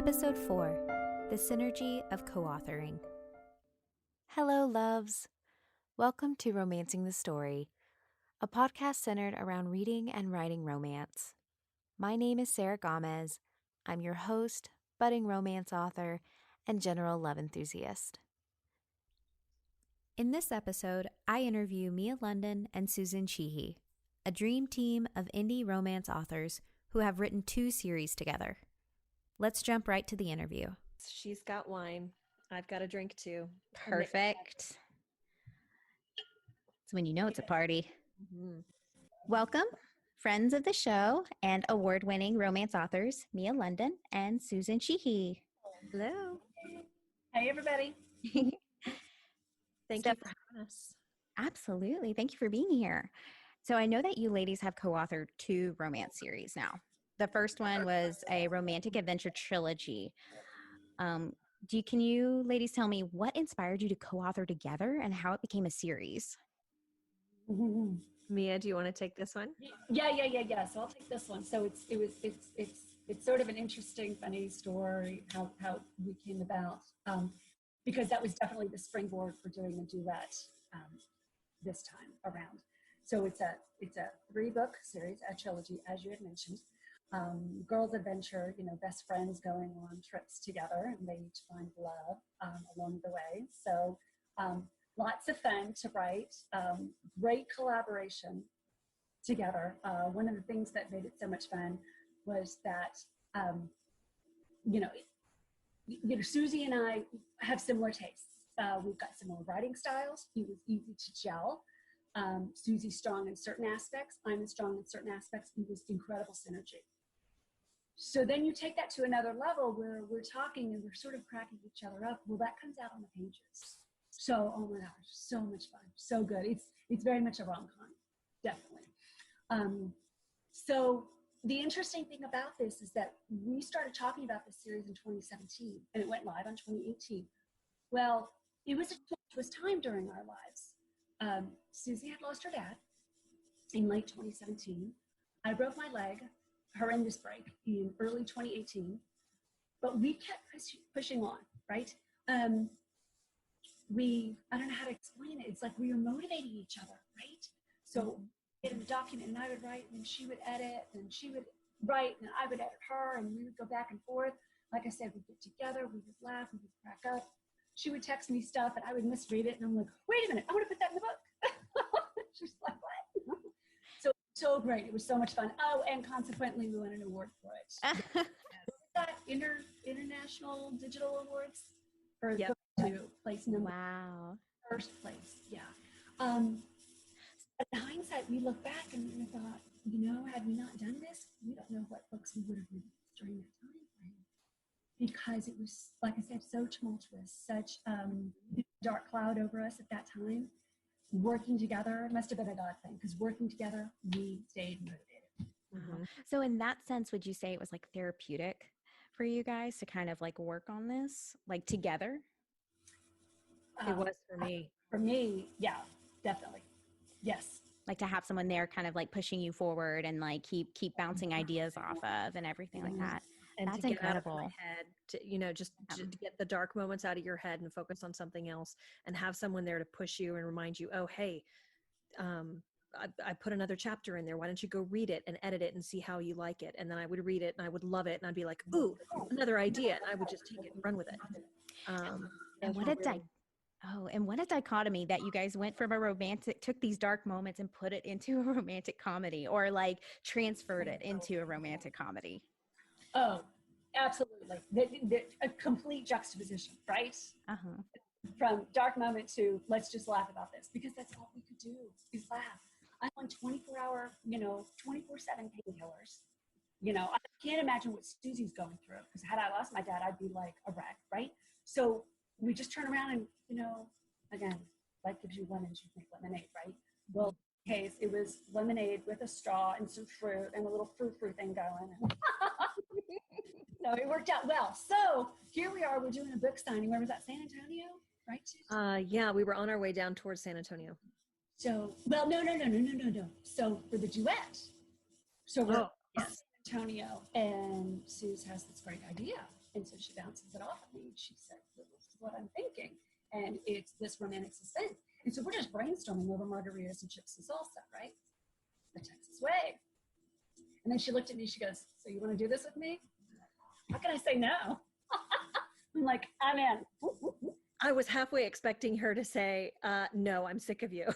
Episode 4, The Synergy of Co-authoring. Hello, loves. Welcome to Romancing the Story, a podcast centered around reading and writing romance. My name is Sarah Gomez. I'm your host, budding romance author, and general love enthusiast. In this episode, I interview London and Susan Sheehey, a dream team of indie romance authors who have written 2 series together. Let's jump right to the interview. She's got wine. I've got a drink too. Perfect. It's when you know it's a party. Mm-hmm. Welcome, friends of the show and award-winning romance authors, Mia London and Susan Sheehey. Hello. Hey, everybody. Thank you for having us. Absolutely. Thank you for being here. So I know that you ladies have co-authored 2 romance series now. The first one was a romantic adventure trilogy. Can you ladies tell me what inspired you to co-author together and how it became a series? Mia, do you want to take this one? Yeah. So I'll take this one. So it's sort of an interesting, funny story how we came about, because that was definitely the springboard for doing a duet this time around. So it's a 3-book series, a trilogy, as you had mentioned. Girls' adventure, best friends going on trips together, and they each find love along the way. So lots of fun to write, great collaboration together. One of the things that made it so much fun was that, Susie and I have similar tastes. We've got similar writing styles. It was easy to gel. Susie's strong in certain aspects. I'm strong in certain aspects. It was incredible synergy. So then you take that to another level where we're talking and we're sort of cracking each other up. Well, that comes out on the pages. So, oh my gosh, so much fun, so good. It's very much a rom-com, definitely. So the interesting thing about this is that we started talking about this series in 2017 and it went live on 2018. Well, it was a tumultuous time during our lives. Susie had lost her dad in late 2017. I broke my leg, horrendous break, in early 2018, but we kept pushing on, right? I don't know how to explain it. It's like we were motivating each other, right? So in the document, and I would write, and she would edit, and she would write, and I would edit her, and we would go back and forth. Like I said, we'd get together, we would laugh, we would crack up. She would text me stuff, and I would misread it, and I'm like, wait a minute, I want to put that in the book. She's like, what? So great. It was so much fun. Oh, and consequently, we won an award for it. We got International Digital Awards for Yep. to place number. Wow. First place, yeah. In hindsight, we look back and we thought, had we not done this, we don't know what books we would have released during that time frame. Because it was, like I said, so tumultuous, such dark cloud over us at that time. Working together must have been a God thing, because working together, we stayed motivated. Mm-hmm. So in that sense, would you say it was like therapeutic for you guys to kind of like work on this, like together? It was for me. For me, yeah, definitely. Yes. Like to have someone there kind of like pushing you forward and like keep bouncing ideas off of and everything like that. And That's to get out of incredible. my head, to get the dark moments out of your head and focus on something else, and have someone there to push you and remind you, oh, hey, I put another chapter in there. Why don't you go read it and edit it and see how you like it? And then I would read it and I would love it. And I'd be like, ooh, another idea. And I would just take it and run with it. And what a dichotomy that you guys went from took these dark moments and put it into a romantic comedy, or like transferred it into a romantic comedy. Oh, absolutely. A complete juxtaposition, right? Uh-huh. From dark moment to let's just laugh about this, because that's all we could do is laugh. I'm on 24-hour, 24/7 painkillers. I can't imagine what Susie's going through, because had I lost my dad, I'd be like a wreck, right? So we just turn around and, again, life gives you lemons, you make lemonade, right? Well, in this case, it was lemonade with a straw and some fruit and a little fruit thing going. So it worked out well. So here we are, we're doing a book signing. Where was that? San Antonio, right? Yeah, we were on our way down towards San Antonio. So, well, no. So for the duet. So we're in San Antonio, and Suze has this great idea. And so she bounces it off of me. She said, this is what I'm thinking. And it's this romantic suspense. And so we're just brainstorming over margaritas and chips and salsa, right? The Texas way. And then she looked at me, she goes, so you want to do this with me? How can I say no? I'm like, I'm in. I was halfway expecting her to say, no, I'm sick of you.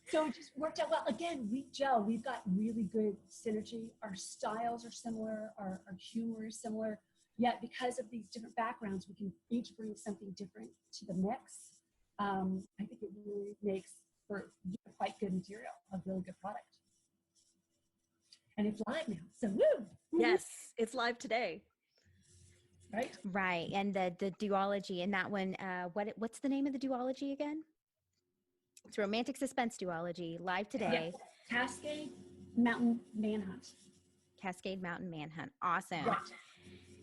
So it just worked out well. Again, we gel. We've got really good synergy. Our styles are similar. Our humor is similar. Yet because of these different backgrounds, we can each bring something different to the mix. I think it really makes for quite good material, a really good product. And it's live now, so woo! Yes, it's live today. Right? Right. And the duology in that one, what's the name of the duology again? It's Romantic Suspense duology, live today. Yes. Cascade Mountain Manhunt. Cascade Mountain Manhunt. Awesome.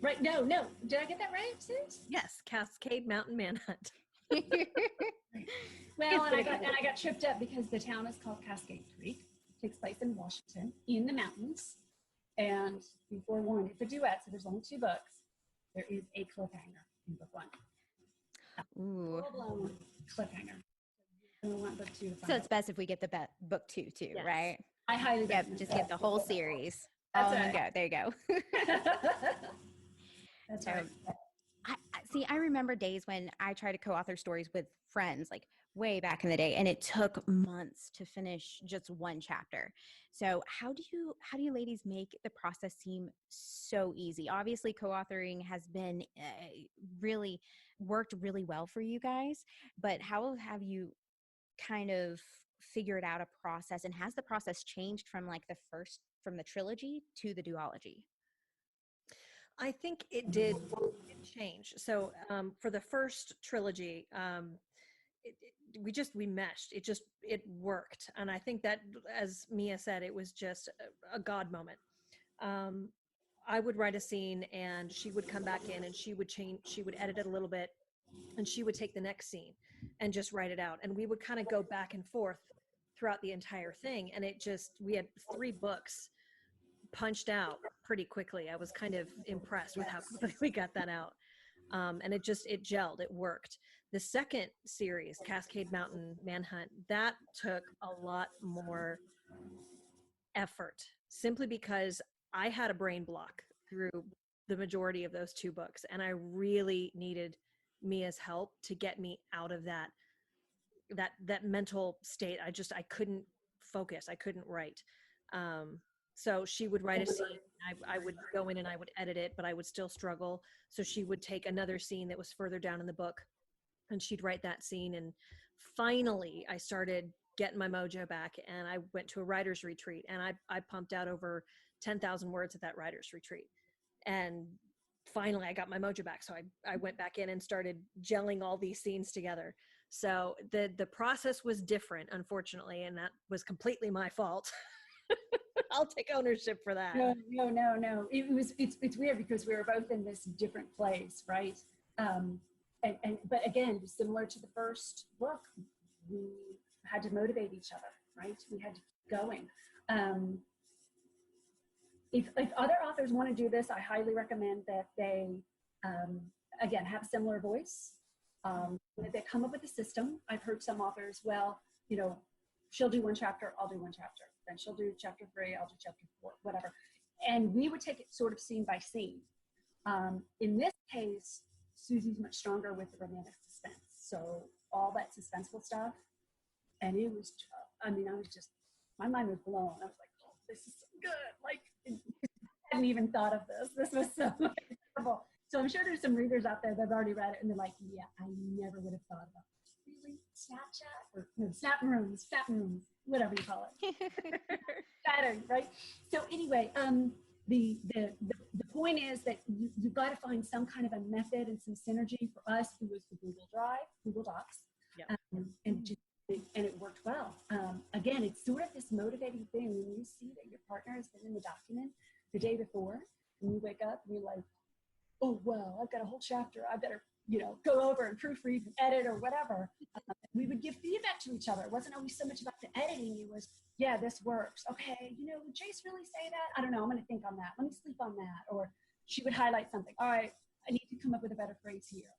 Right. No. Did I get that right, Sis? Yes, Cascade Mountain Manhunt. Well, and I got tripped up because the town is called Cascade Creek. It takes place in Washington, in the mountains. And be forewarned, it's a duet, so there's only 2 books. There is a cliffhanger in book 1. Ooh. Full-blown cliffhanger. I want book 2 to find So it's out. best if we get the book 2 too, Yes. right? I highly Yep. recommend Just that. get the whole series. That's all in one right. go. There you go. That's So, right. See, I remember days when I tried to co-author stories with friends, like way back in the day, and it took months to finish just one chapter. So how do you ladies make the process seem so easy? Obviously, co-authoring has been really worked really well for you guys, but how have you kind of figured out a process, and has the process changed from from the trilogy to the duology? I think it did change. So for the first trilogy, we meshed. It worked, and I think that, as Mia said, it was just a God moment. I would write a scene, and she would come back in, and she would change. She would edit it a little bit, and she would take the next scene and just write it out, and we would kind of go back and forth throughout the entire thing. And we had 3 books punched out pretty quickly. I was kind of impressed with how quickly we got that out. And it gelled, it worked. The second series, Cascade Mountain Manhunt, that took a lot more effort, simply because I had a brain block through the majority of those 2 books. And I really needed Mia's help to get me out of that mental state. I couldn't focus. I couldn't write. So she would write a scene. I would go in and I would edit it, but I would still struggle. So she would take another scene that was further down in the book, and she'd write that scene. And finally, I started getting my mojo back, and I went to a writer's retreat, and I pumped out over 10,000 words at that writer's retreat. And finally, I got my mojo back. So I went back in and started gelling all these scenes together. So the process was different, unfortunately, and that was completely my fault. I'll take ownership for that. No. It's weird because we were both in this different place, right? But again, similar to the first book, we had to motivate each other, right? We had to keep going. If other authors want to do this, I highly recommend that they, again, have a similar voice. That they come up with a system. I've heard some authors, she'll do 1 chapter, I'll do 1 chapter. Then she'll do chapter 3, I'll do chapter 4, whatever. And we would take it sort of scene by scene. In this case, Susie's much stronger with the romantic suspense. So all that suspenseful stuff. And it was, my mind was blown. I was like, oh, this is so good. Like, I hadn't even thought of this. This was so incredible. So I'm sure there's some readers out there that have already read it and they're like, yeah, I never would have thought about this. Really? Snapchat? Or no, snap rooms, whatever you call it. Pattern, right? So anyway, the point is that you've got to find some kind of a method and some synergy. For us, it was the Google Docs. Yep. And it worked well. Again, it's sort of this motivating thing when you see that your partner has been in the document the day before, and you wake up and you're like, oh, well, I've got a whole chapter. I better, go over and proofread and edit or whatever. We would give feedback to each other. It wasn't always so much about the editing. It was, yeah, this works. Okay, would Jace really say that? I don't know. I'm going to think on that. Let me sleep on that. Or she would highlight something. All right, I need to come up with a better phrase here.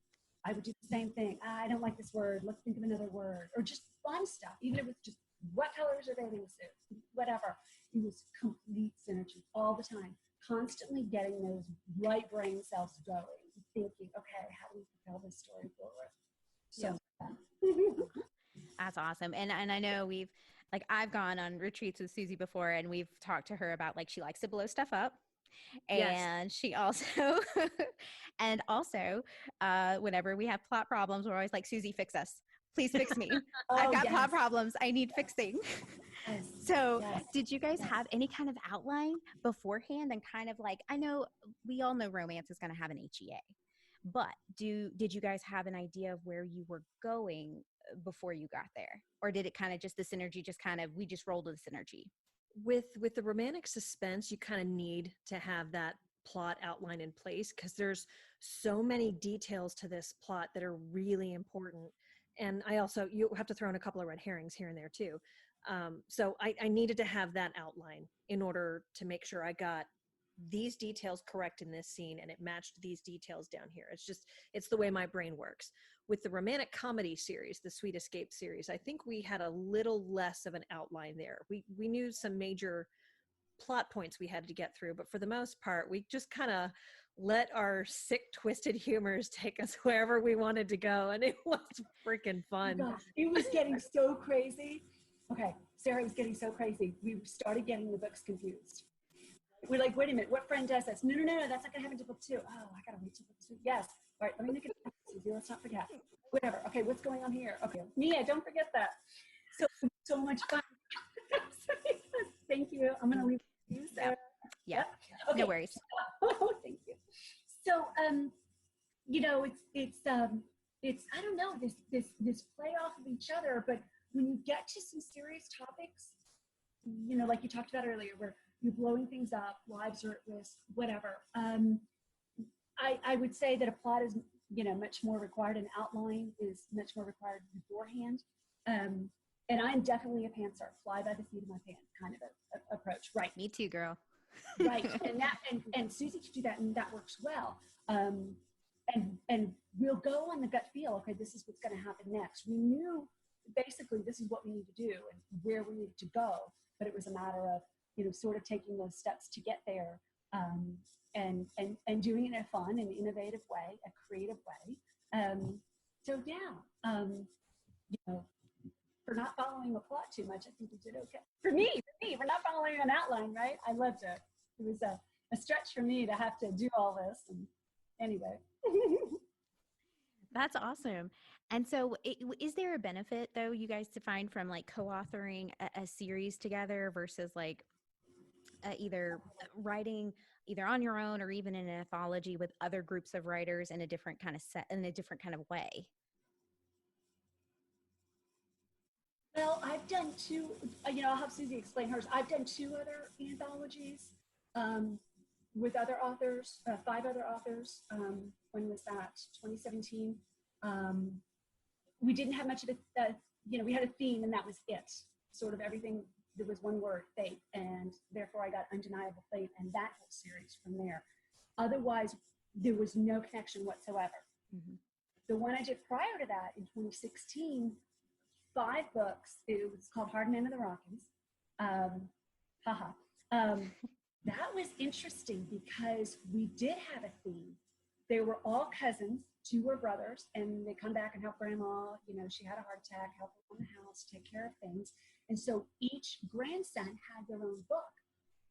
I would do the same thing. I don't like this word. Let's think of another word. Or just fun stuff, even if it's just what colors are bathing suit, whatever. It was complete synergy all the time, constantly getting those right brain cells going, thinking, okay, how do we propel this story forward? So That's awesome. And I know I've gone on retreats with Susie before, and we've talked to her about she likes to blow stuff up. And she also, whenever we have plot problems, we're always like, Susie, fix us. Please fix me. I've got plot problems. I need fixing. Yes. So did you guys have any kind of outline beforehand and kind of I know we all know romance is going to have an HEA, but did you guys have an idea of where you were going before you got there? Or did it kind of just the synergy, we just rolled with the synergy? With the romantic suspense, you kind of need to have that plot outline in place because there's so many details to this plot that are really important. And you have to throw in a couple of red herrings here and there too. So I needed to have that outline in order to make sure I got these details correct in this scene and it matched these details down here. It's the way my brain works. With the romantic comedy series, the Sweet Escape series, I think we had a little less of an outline there. We knew some major plot points we had to get through, but for the most part, we just kind of let our sick, twisted humors take us wherever we wanted to go, and it was freaking fun. Oh gosh, it was getting so crazy. Okay, Sarah, it was getting so crazy. We started getting the books confused. We're like, wait a minute, what friend does this? No, that's not gonna happen to book 2. Oh, I gotta wait till book 2. Yes. All right, let me make it easy. Let's not forget. Whatever. Okay, what's going on here? Okay, Mia, don't forget that. So much fun. Thank you. I'm gonna leave you, Sarah. Yeah. Okay. No worries. Oh, thank you. So, it's I don't know, this play off of each other, but when you get to some serious topics, like you talked about earlier, where you're blowing things up, lives are at risk, whatever. I would say that a plot is, much more required. An outline is much more required beforehand. And I'm definitely a pantser, fly by the seat of my pants kind of a approach. Right. Me too, girl. Right. And Susie could do that, and that works well. And we'll go on the gut feel. Okay, this is what's going to happen next. We knew basically this is what we need to do and where we need to go, but it was a matter of sort of taking those steps to get there, and doing it in a fun and innovative way, a creative way. For not following a plot too much, I think we did okay. For me, for not following an outline, right? I loved it. It was a stretch for me to have to do all this. And anyway. That's awesome. And so is there a benefit, though, you guys find from co-authoring a series together versus either writing either on your own or even in an anthology with other groups of writers in a different kind of way? Well, I've done 2, I'll have Susie explain hers. I've done 2 other anthologies with other authors, 5 other authors. When was that? 2017. We didn't have much of we had a theme and that was it. Sort of everything, there was one word, fate, and therefore I got Undeniable Fate and that whole series from there. Otherwise, there was no connection whatsoever. Mm-hmm. The one I did prior to that in 2016, 5 books. It was called Hard Man of the Rockies. That was interesting because we did have a theme. They were all cousins. 2 were brothers, and they come back and help grandma. She had a heart attack, help her on the house, take care of things. And so each grandson had their own book.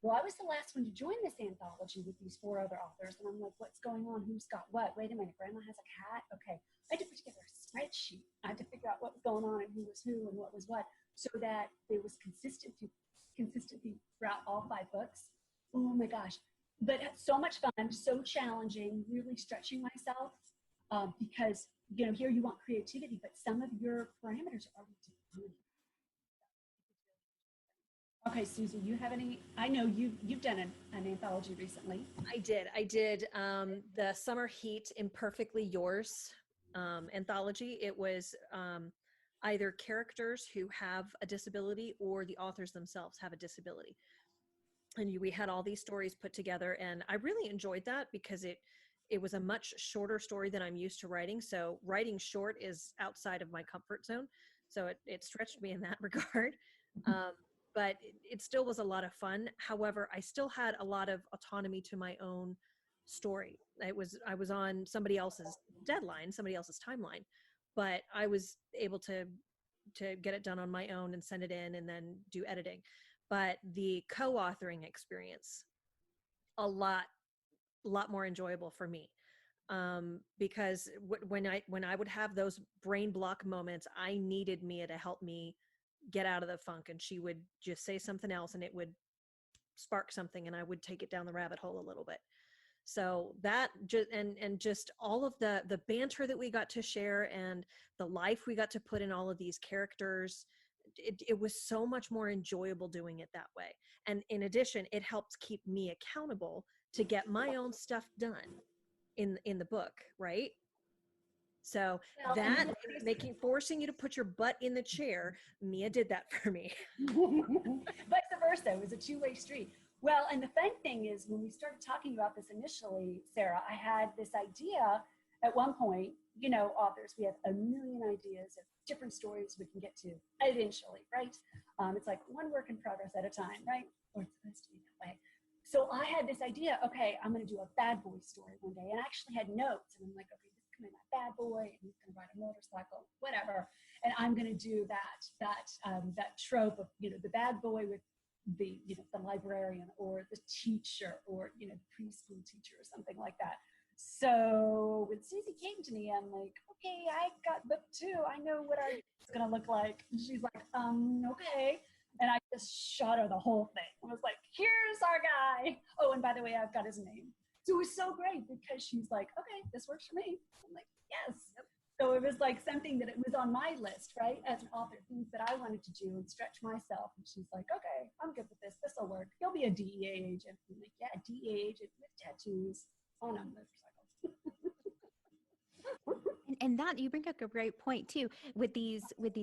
Well, I was the last one to join this anthology with these 4 other authors. And I'm like, what's going on? Who's got what? Wait a minute, grandma has a cat? Okay. I had to put together a spreadsheet. I had to figure out what was going on and who was who and what was what, so that there was consistency throughout all 5 books. Oh my gosh. But it's so much fun, so challenging, really stretching myself, because, here you want creativity, but some of your parameters are already defined. Okay, Susie, you have any? I know you've done an anthology recently. I did the Summer Heat Imperfectly Yours anthology. It was either characters who have a disability or the authors themselves have a disability. And we had all these stories put together, and I really enjoyed that because it was a much shorter story than I'm used to writing. So writing short is outside of my comfort zone. So it stretched me in that regard. But it still was a lot of fun. However, I still had a lot of autonomy to my own story. I was on somebody else's deadline, somebody else's timeline, but I was able to get it done on my own and send it in and then do editing. But the co-authoring experience, a lot more enjoyable for me, because when I would have those brain block moments, I needed Mia to help me get out of the funk, and she would just say something else and it would spark something and I would take it down the rabbit hole a little bit. So that just and just all of the banter that we got to share and the life we got to put in all of these characters, it was so much more enjoyable doing it that way. And in addition, it helped keep me accountable to get my own stuff done in the book, right? So Well, that forcing you to put your butt in the chair, Mia did that for me. vice versa. It was a two-way street. Well, and the fun thing is when we started talking about this initially, Sarah, I had this idea at one point, you know, authors, we have a million ideas of different stories we can get to eventually, right? It's like one work in progress at a time, right? Or it's supposed to be that way. So I had this idea, okay, I'm going to do a bad boy story one day. And I actually had notes. And I'm like, okay, this is going to be my bad boy. And he's going to ride a motorcycle, whatever. And I'm going to do that trope of, you know, the bad boy with the, you know, the librarian or the teacher or, you know, the preschool teacher or something like that. So when Susie came to me, I'm like, okay, I got book 2. I know what it's going to look like. And she's like, okay. And I just shot her the whole thing. I was like, here's our guy. Oh, and by the way, I've got his name. So it was so great because she's like, okay, this works for me. I'm like, yes. Yep. So it was like something that it was on my list, right? As an author, things that I wanted to do and stretch myself. And she's like, okay, I'm good with this. This will work. You'll be a DEA agent. I'm like, yeah, DEA agent with tattoos on a motorcycle. And that you bring up a great point too with these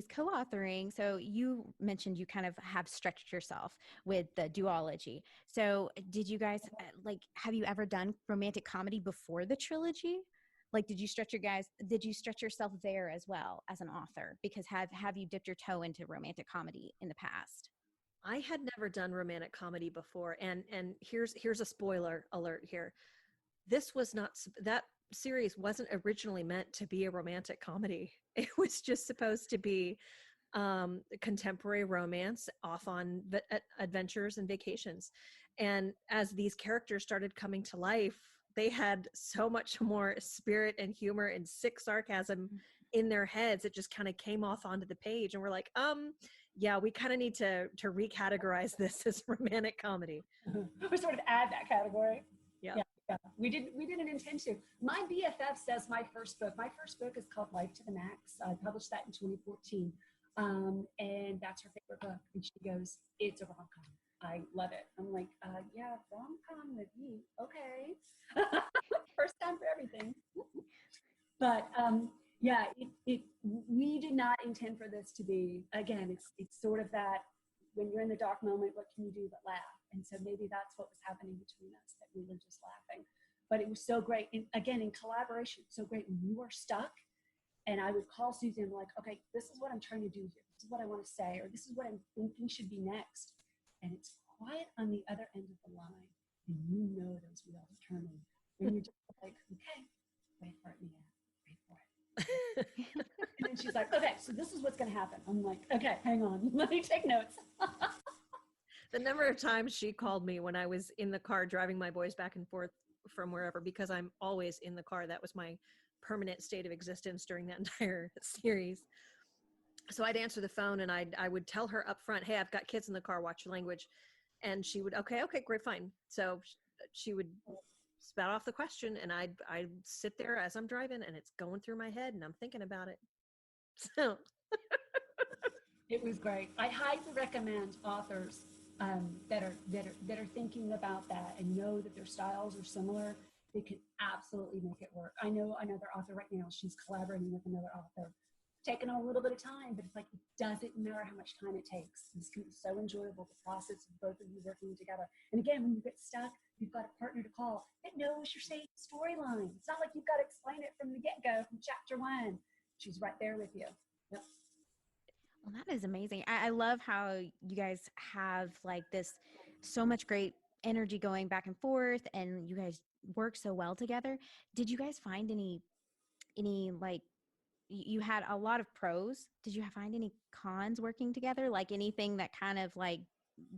co-authoring. So you mentioned you kind of have stretched yourself with the duology. So did you guys have you ever done romantic comedy before the trilogy? Like, did you stretch yourself there as well as an author? Because have you dipped your toe into romantic comedy in the past? I had never done romantic comedy before, and here's a spoiler alert here. This was not that series wasn't originally meant to be a romantic comedy. It was just supposed to be contemporary romance off on adventures and vacations. And as these characters started coming to life, they had so much more spirit and humor and sick sarcasm in their heads. It just kind of came off onto the page, and we're like, yeah, we kind of need to recategorize this as romantic comedy. Or sort of add that category. Yeah. We didn't intend to. My BFF says my first book is called Life to the Max. I published that in 2014. And that's her favorite book. And she goes, it's a rom-com. I love it. I'm like, yeah, rom-com with me. Okay. First time for everything. But yeah, we did not intend for this to be, again, it's sort of that when you're in the dark moment, what can you do but laugh? And so maybe that's what was happening between us, that we were just laughing. But it was so great. And again, in collaboration, so great when you are stuck. And I would call Susan and be like, okay, this is what I'm trying to do here. This is what I want to say, or this is what I'm thinking should be next. And it's quiet on the other end of the line. And you know those wheels are turning. And you're just like, okay, wait for it, Mia. Wait for it. And then she's like, okay, so this is what's going to happen. I'm like, okay, hang on. Let me take notes. The number of times she called me when I was in the car driving my boys back and forth from wherever, because I'm always in the car. That was my permanent state of existence during that entire series. So I'd answer the phone and I would tell her up front, hey, I've got kids in the car, watch your language. And she would, okay, great, fine. So she would spout off the question, and I'd sit there as I'm driving, and it's going through my head and I'm thinking about it. So it was great. I highly recommend authors that are thinking about that and know that their styles are similar, they can absolutely make it work. I know another author right now, she's collaborating with another author, taking a little bit of time, but it's like, it doesn't matter how much time it takes. It's going to be so enjoyable, the process of both of you working together. And again, when you get stuck, you've got a partner to call that knows your same storyline. It's not like you've got to explain it from the get-go, from chapter 1. She's right there with you. Yep. Well, that is amazing. I love how you guys have like this so much great energy going back and forth, and you guys work so well together. Did you guys find any like you had a lot of pros? Did you find any cons working together? Like anything that kind of like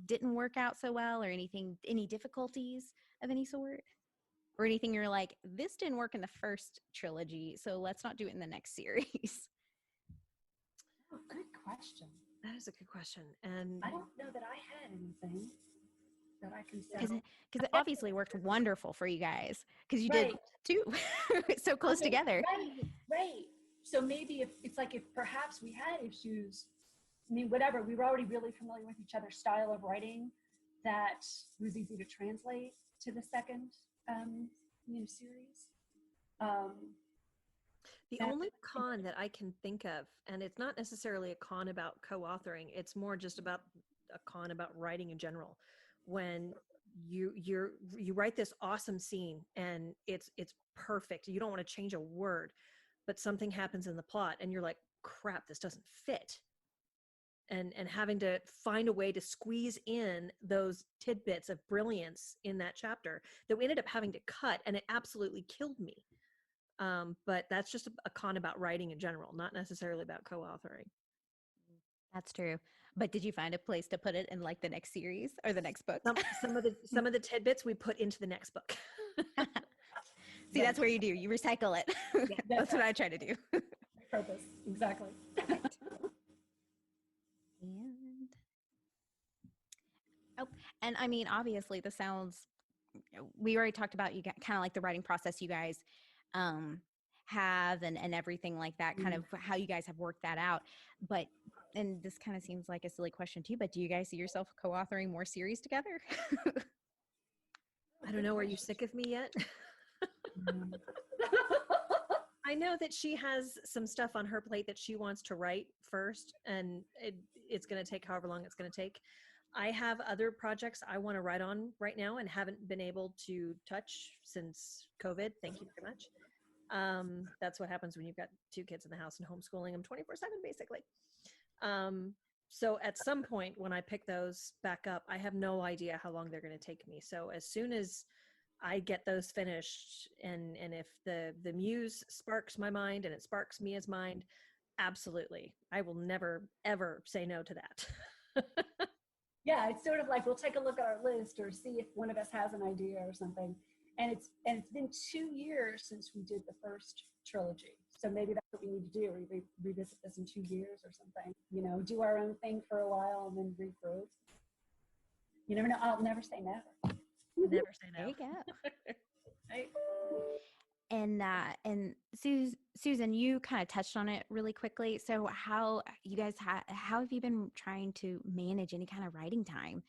didn't work out so well, or any difficulties of any sort? Or anything you're like, this didn't work in the first trilogy, so let's not do it in the next series? Oh, good question. That is a good question. And I don't know that I had anything that I can say. Because it obviously worked wonderful for you guys, because you did Right. two so close Okay, together. Right. So maybe if it's like, if perhaps we had issues, I mean, whatever, we were already really familiar with each other's style of writing, that was easy to translate to the second series. the only con that I can think of, and it's not necessarily a con about co-authoring, it's more just about a con about writing in general. When you write this awesome scene and it's perfect, you don't want to change a word, but something happens in the plot and you're like, crap, this doesn't fit. And having to find a way to squeeze in those tidbits of brilliance in that chapter that we ended up having to cut, and it absolutely killed me. But that's just a con about writing in general, not necessarily about co-authoring. That's true. But did you find a place to put it in like the next series or the next book? Some of the tidbits we put into the next book. See, that's where you do. You recycle it. Yeah, that's what I try to do. Purpose, exactly. And I mean, obviously, the sounds. We already talked about you kind of like the writing process you guys have and everything like that. Kind of how you guys have worked that out. But and this kind of seems like a silly question too. But do you guys see yourself co-authoring more series together? I don't know. Are you sick of me yet? I know that she has some stuff on her plate that she wants to write first, and it's going to take however long it's going to take. I have other projects I want to write on right now and haven't been able to touch since COVID. Thank you very much. That's what happens when you've got 2 kids in the house and homeschooling them 24/7, basically. So at some point when I pick those back up, I have no idea how long they're going to take me. So as soon as I get those finished, and if the muse sparks my mind and it sparks Mia's mind, absolutely. I will never, ever say no to that. Yeah, it's sort of like, we'll take a look at our list or see if one of us has an idea or something. And it's been 2 years since we did the first trilogy. So maybe that's what we need to do. We revisit this in 2 years or something, do our own thing for a while and then regroup. You never know. I'll never say never. Never say no. There you go. Right? And Susan, you kind of touched on it really quickly. So how you guys how have you been trying to manage any kind of writing time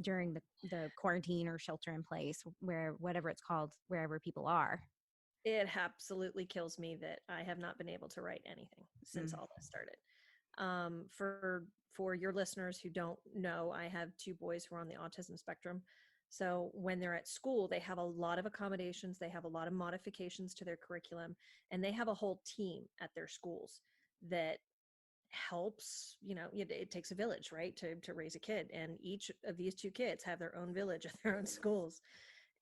during the quarantine or shelter in place, whatever it's called, wherever people are? It absolutely kills me that I have not been able to write anything since all this started. For your listeners who don't know, I have 2 boys who are on the autism spectrum. So when they're at school, they have a lot of accommodations, they have a lot of modifications to their curriculum, and they have a whole team at their schools that helps, it takes a village, right, to raise a kid. And each of these 2 kids have their own village at their own schools.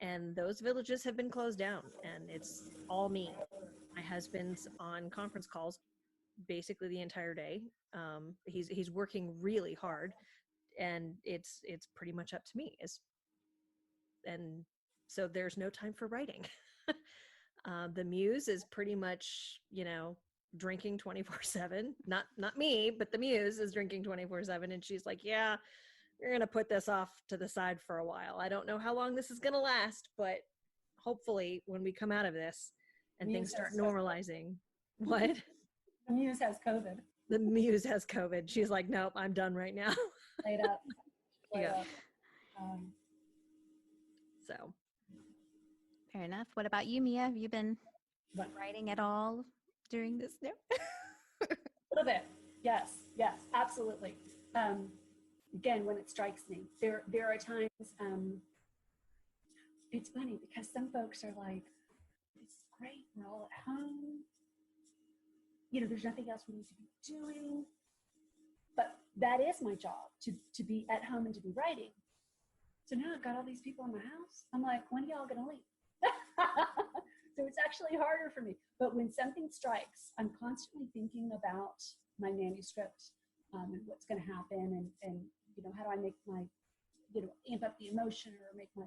And those villages have been closed down, and it's all me. My husband's on conference calls basically the entire day. He's working really hard, and it's pretty much up to me. And so there's no time for writing. The muse is pretty much, drinking 24/7. Not me, but the muse is drinking 24/7, and she's like, yeah, you're going to put this off to the side for a while. I don't know how long this is going to last, but hopefully when we come out of this and things start normalizing. What? The muse has COVID. The muse has COVID. She's like, nope, I'm done right now. Laid up. Yeah. enough. What about you, Mia? Have you been But writing at all during this? No. a little bit. Yes, absolutely. Again, when it strikes me, there are times, it's funny because some folks are like, it's great, we're all at home. There's nothing else we need to be doing. But that is my job, to be at home and to be writing. So now I've got all these people in my house. I'm like, when are y'all gonna leave? So it's actually harder for me. But when something strikes, I'm constantly thinking about my manuscript, and what's gonna happen, and how do I make my, amp up the emotion or make my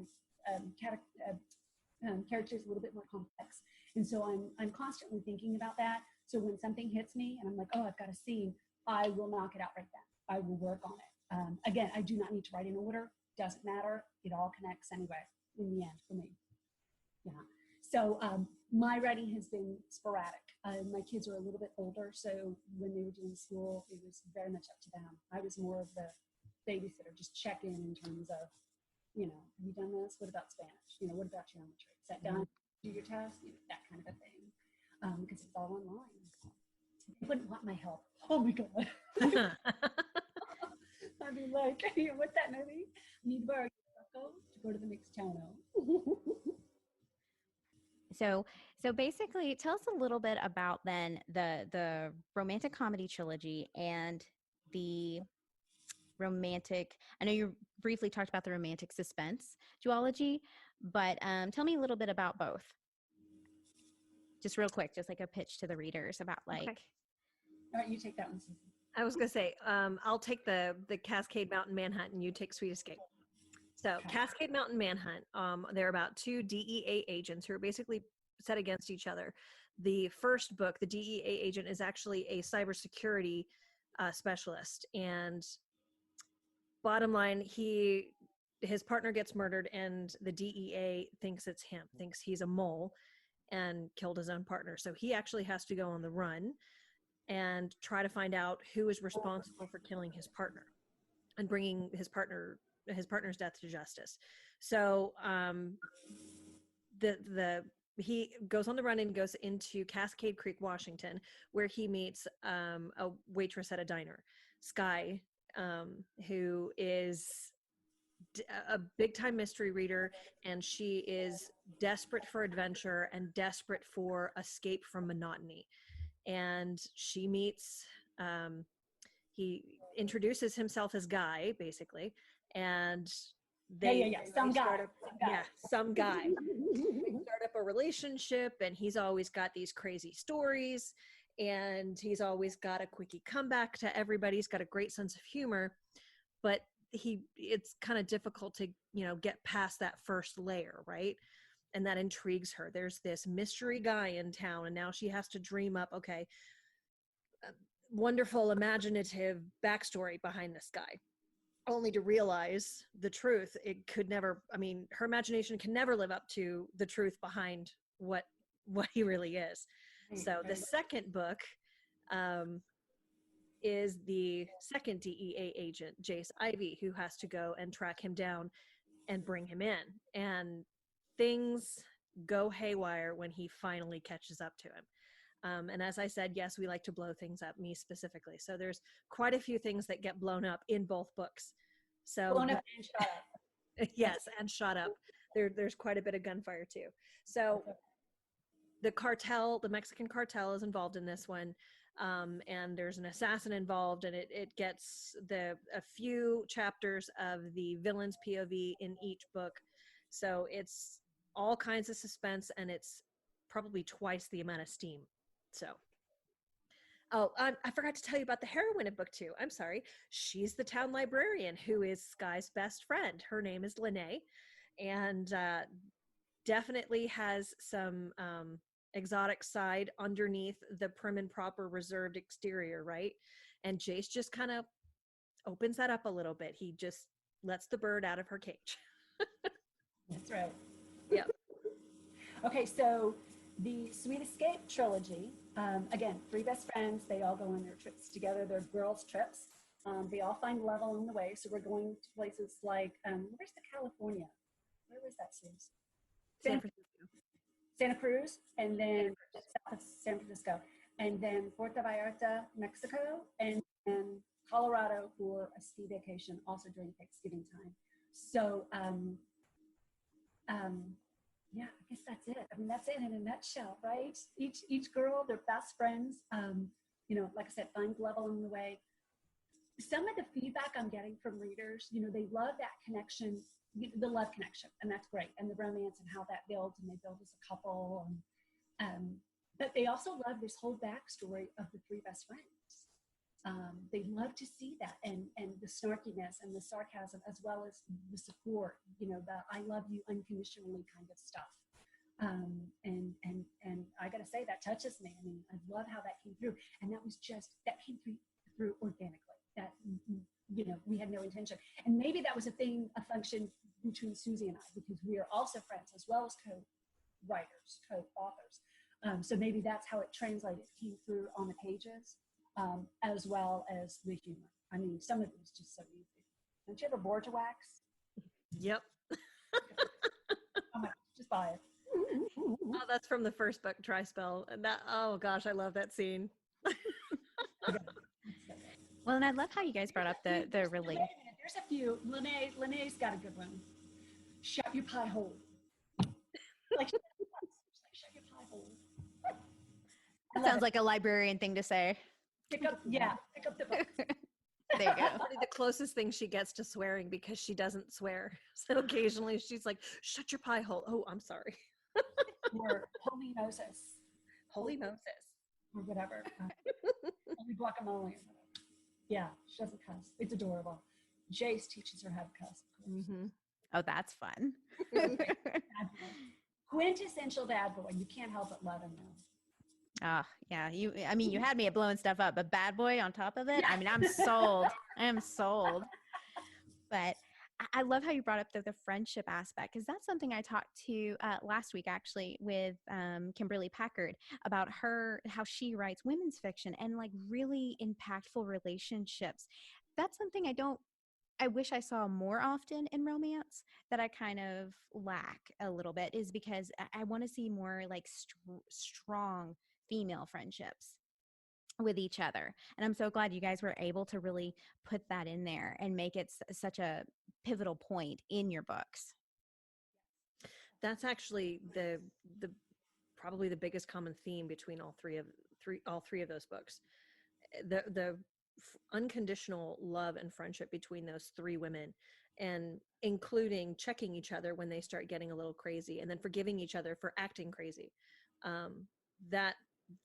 characters a little bit more complex. And so I'm constantly thinking about that. So when something hits me and I'm like, oh, I've got a scene, I will knock it out right then. I will work on it. Again, I do not need to write in order. Doesn't matter. It all connects anyway in the end for me. Yeah. So my writing has been sporadic. My kids are a little bit older, so when they were doing school, it was very much up to them. I was more of the babysitter, just check in terms of, have you done this? What about Spanish? What about geometry? Sat down, do your test, that kind of a thing, because it's all online. They wouldn't want my help. Oh my God. I'd be like, what's that movie? Need to borrow your taco to go to the next town. So basically, tell us a little bit about then the romantic comedy trilogy and the romantic. I know you briefly talked about the romantic suspense duology, but tell me a little bit about both. Just real quick, just like a pitch to the readers about like. Okay. All right, you take that one, Susan. I was gonna say, I'll take the Cascade Mountain Manhunt, and you take Sweet Escape. So Okay. Cascade Mountain Manhunt, they're about two DEA agents who are basically set against each other. The first book, the DEA agent, is actually a cybersecurity specialist, and bottom line, his partner gets murdered, and the DEA thinks it's him, thinks he's a mole, and killed his own partner. So he actually has to go on the run and try to find out who is responsible for killing his partner and bringing his partner's death to justice. So he goes on the run and goes into Cascade Creek, Washington, where he meets a waitress at a diner, Sky, who is a big time mystery reader, and she is desperate for adventure and desperate for escape from monotony. And she meets, he introduces himself as Guy, basically, and they Some guy. Some guy. They start up a relationship, and he's always got these crazy stories, and he's always got a quickie comeback to everybody. He's got a great sense of humor, but it's kind of difficult to get past that first layer, right? And that intrigues her. There's this mystery guy in town, and now she has to dream up, okay, wonderful imaginative backstory behind this guy, only to realize the truth. It could never, her imagination can never live up to the truth behind what he really is. So the second book is the second DEA agent, Jace Ivy, who has to go and track him down and bring him in. And things go haywire when he finally catches up to him. And as I said, yes, we like to blow things up, me specifically. So there's quite a few things that get blown up in both books. So Blown up and shot up. Yes, and shot up. There's quite a bit of gunfire too. So the cartel, the Mexican cartel, is involved in this one. And there's an assassin involved, and it gets a few chapters of the villain's POV in each book. So it's all kinds of suspense, and it's probably twice the amount of steam. So, I forgot to tell you about the heroine of book 2. I'm sorry. She's the town librarian, who is Sky's best friend. Her name is Lene, and definitely has some exotic side underneath the prim and proper reserved exterior, right? And Jace just kind of opens that up a little bit. He just lets the bird out of her cage. That's right. Yeah. Okay, so the Sweet Escape trilogy, again, 3 best friends. They all go on their trips together. They're girls' trips. They all find love along the way. So we're going to places like, where's the California? Where was that, Suze? San Francisco. Santa Cruz, and then south of San Francisco, and then Puerto Vallarta, Mexico, and Colorado for a ski vacation, also during Thanksgiving time. So, yeah, I guess that's it. I mean, that's it in a nutshell, right? Each girl, they're best friends. Like I said, find love along the way. Some of the feedback I'm getting from readers, they love that connection, the love connection, and that's great, and the romance and how that builds, and they build as a couple. But they also love this whole backstory of the three best friends. They love to see that, and the snarkiness and the sarcasm, as well as the support, the I love you unconditionally kind of stuff. And I gotta say, that touches me. I mean, I love how that came through, and that came through organically. That we had no intention, and maybe that was a function between Susie and I, because we are also friends as well as co-writers, co-authors. So maybe that's how it translated, came through on the pages, as well as the humor. I mean, some of it was just so easy. Don't you ever bored to wax? Yep. Oh my, just buy it. Oh, that's from the first book, Dry Spell. And oh gosh, I love that scene. Well, and I love how you guys brought up the really. Wait a minute, there's a few. Lene's got a good one. Shut your pie hole. Like, shut your pie hole. That sounds like a librarian thing to say. Pick up the book. There you go. Probably the closest thing she gets to swearing, because she doesn't swear. So occasionally she's like, shut your pie hole. Oh, I'm sorry. Or holy Moses. Holy Moses. Or whatever. Holy guacamole or whatever. Yeah, she doesn't cuss. It's adorable. Jace teaches her how to cuss. Mm-hmm. Oh, that's fun. Bad boy. Quintessential bad boy. You can't help but love him now. Oh, yeah. You had me at blowing stuff up, but bad boy on top of it. I mean, I'm sold. I am sold. But I love how you brought up the friendship aspect, because that's something I talked to last week, actually, with Kimberly Packard about how she writes women's fiction and like really impactful relationships. That's something I wish I saw more often in romance, that I kind of lack a little bit, is because I want to see more like strong female friendships with each other. And I'm so glad you guys were able to really put that in there and make it such a pivotal point in your books. That's actually the probably the biggest common theme between all three of those books. The unconditional love and friendship between those three women, and including checking each other when they start getting a little crazy, and then forgiving each other for acting crazy.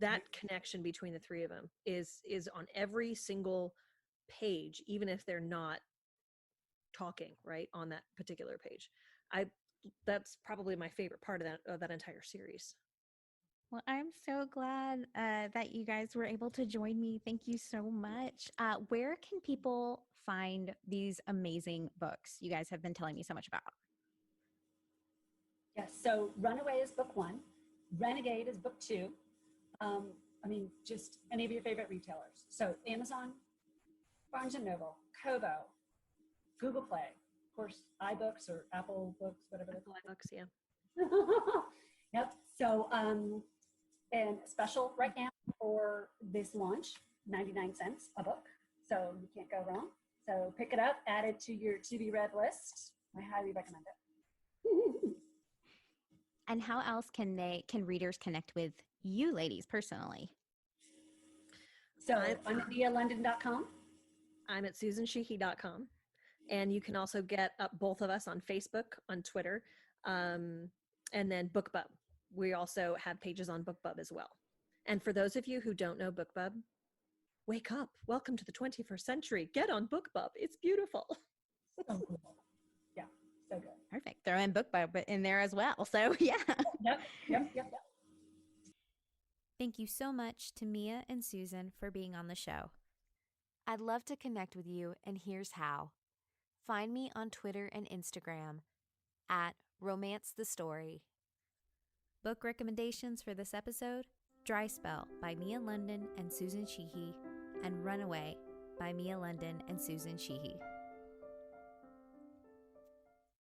That connection between the three of them is on every single page, even if they're not talking right on that particular page. That's probably my favorite part of that entire series. Well, I'm so glad that you guys were able to join me. Thank you so much. Where can people find these amazing books you guys have been telling me so much about? Yes, so Runaway is book 1. Renegade is book 2. Just any of your favorite retailers. So Amazon, Barnes & Noble, Kobo, Google Play, of course, iBooks or Apple Books, whatever they're called. iBooks, yeah. Yep. So, and special right now for this launch, 99 cents a book. So you can't go wrong. So pick it up, add it to your to-be-read list. I highly recommend it. And how else can readers connect with you ladies personally? So I'm at mialondon.com. I'm at susansheehey.com. And you can also get both of us on Facebook, on Twitter, and then BookBub. We also have pages on BookBub as well. And for those of you who don't know BookBub, wake up. Welcome to the 21st century. Get on BookBub. It's beautiful. So cool. Yeah, so good. Perfect. Throw in BookBub in there as well. So yeah. Yep. Thank you so much to Mia and Susan for being on the show. I'd love to connect with you, and here's how. Find me on Twitter and Instagram at Romance the Story. Book recommendations for this episode: Dry Spell by Mia London and Susan Sheehey, and Runaway by Mia London and Susan Sheehey.